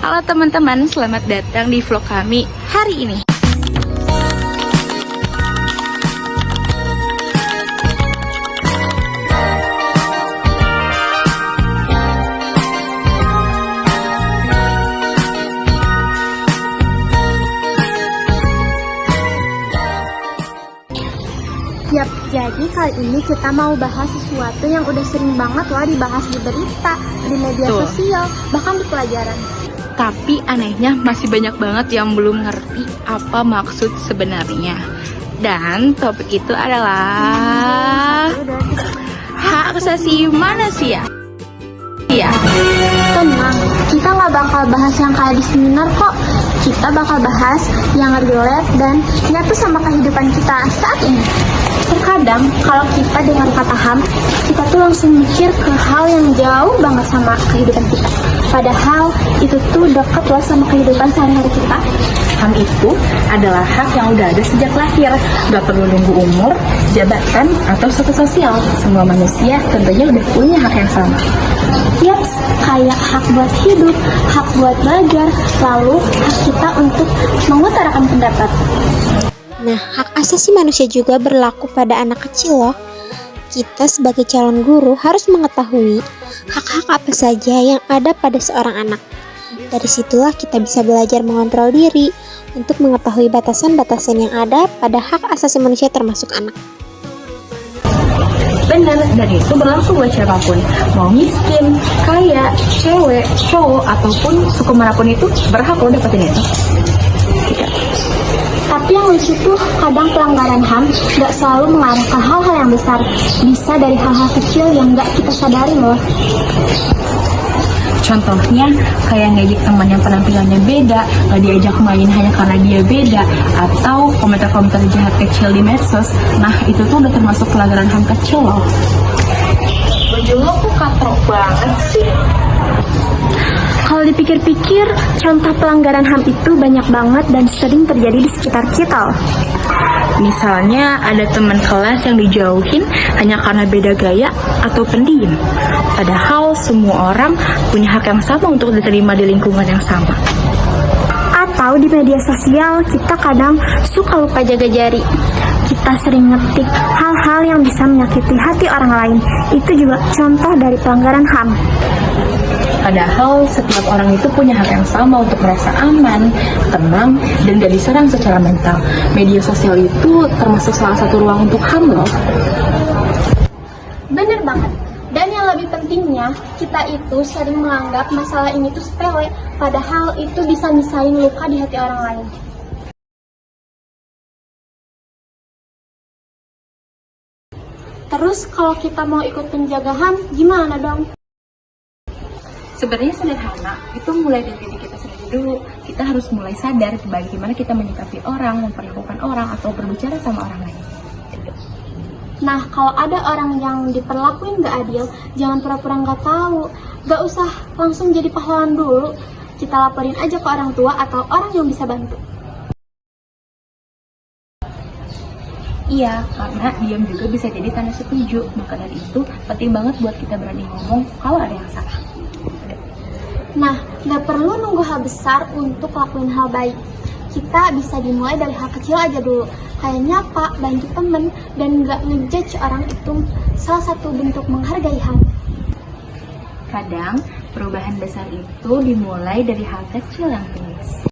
Halo teman-teman, selamat datang di vlog kami hari ini. Yap, jadi kali ini kita mau bahas sesuatu yang udah sering banget loh dibahas di berita, di media sosial, bahkan di pelajaran. Tapi anehnya masih banyak banget yang belum ngerti apa maksud sebenarnya. Dan topik itu adalah hak asasi manusia. Iya. Tenang, kita nggak bakal bahas yang kayak di seminar kok. Kita bakal bahas yang relate dan nyatu sama kehidupan kita saat ini. Terkadang kalau kita dengar kata HAM, kita tuh langsung mikir ke hal yang jauh banget sama kehidupan kita. Padahal itu tuh dekat loh sama kehidupan sehari-hari kita. HAM itu adalah hak yang udah ada sejak lahir. Gak perlu nunggu umur, jabatan, atau status sosial. Semua manusia tentunya udah punya hak yang sama. Yaps, kayak hak buat hidup, hak buat belajar, lalu hak kita untuk mengutarakan pendapat. Nah, hak asasi manusia juga berlaku pada anak kecil loh. Kita sebagai calon guru harus mengetahui hak-hak apa saja yang ada pada seorang anak. Dari situlah kita bisa belajar mengontrol diri untuk mengetahui batasan-batasan yang ada pada hak asasi manusia termasuk anak. Benar, dan itu berlangsung buat siapapun. Mau miskin, kaya, cewek, cowok, ataupun suku manapun itu berhak lo dapetin itu. Tapi yang lucu tuh kadang pelanggaran HAM gak selalu mengarah ke hal-hal yang besar. Bisa dari hal-hal kecil yang gak kita sadari loh. Contohnya kayak ngejek teman yang penampilannya beda, gak diajak main hanya karena dia beda, atau komentar-komentar jahat kecil di medsos. Nah itu tuh udah termasuk pelanggaran HAM kecil loh. Baju lo kok katrok banget sih. Kalau dipikir-pikir, contoh pelanggaran HAM itu banyak banget dan sering terjadi di sekitar kita loh. Misalnya ada teman kelas yang dijauhin hanya karena beda gaya atau pendiam. Padahal semua orang punya hak yang sama untuk diterima di lingkungan yang sama. Atau di media sosial kita kadang suka lupa jaga jari. Kita sering ngetik hal-hal yang bisa menyakiti hati orang lain. Itu juga contoh dari pelanggaran HAM. Padahal setiap orang itu punya hak yang sama untuk merasa aman, tenang, dan gak diserang secara mental. Media sosial itu termasuk salah satu ruang untuk HAM loh. Bener banget. Dan yang lebih pentingnya, kita itu sering menganggap masalah ini tuh sepele, padahal itu bisa misahin luka di hati orang lain. Terus kalau kita mau ikut penjaga HAM, gimana dong? Sebenarnya sederhana, itu mulai dari diri kita sendiri dulu. Kita harus mulai sadar bagaimana kita menyikapi orang, memperlakukan orang, atau berbicara sama orang lain. Nah, kalau ada orang yang diperlakuin gak adil, jangan pura-pura gak tahu. Gak usah langsung jadi pahlawan dulu. Kita laporin aja ke orang tua atau orang yang bisa bantu. Iya, karena diam juga bisa jadi tanda setuju. Maka dari itu, penting banget buat kita berani ngomong kalau ada yang salah. Nah, gak perlu nunggu hal besar untuk lakuin hal baik. Kita bisa dimulai dari hal kecil aja dulu. Kayak nyapa, bantu temen, dan gak ngejudge orang itu salah satu bentuk menghargai HAM. Kadang, perubahan besar itu dimulai dari hal kecil yang tulus.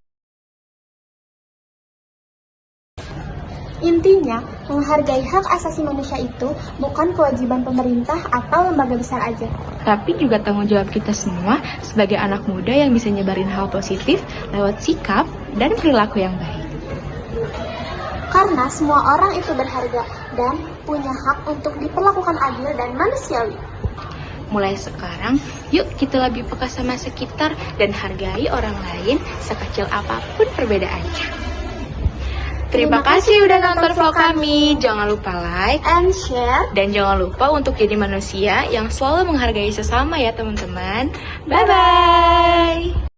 Intinya, menghargai hak asasi manusia itu bukan kewajiban pemerintah atau lembaga besar aja. Tapi juga tanggung jawab kita semua sebagai anak muda yang bisa nyebarin hal positif lewat sikap dan perilaku yang baik. Karena semua orang itu berharga dan punya hak untuk diperlakukan adil dan manusiawi. Mulai sekarang, yuk kita lebih peka sama sekitar dan hargai orang lain sekecil apapun perbedaannya. Terima kasih udah nonton vlog kami. Jangan lupa like And share. dan jangan lupa untuk jadi manusia yang selalu menghargai sesama ya teman-teman. Bye-bye.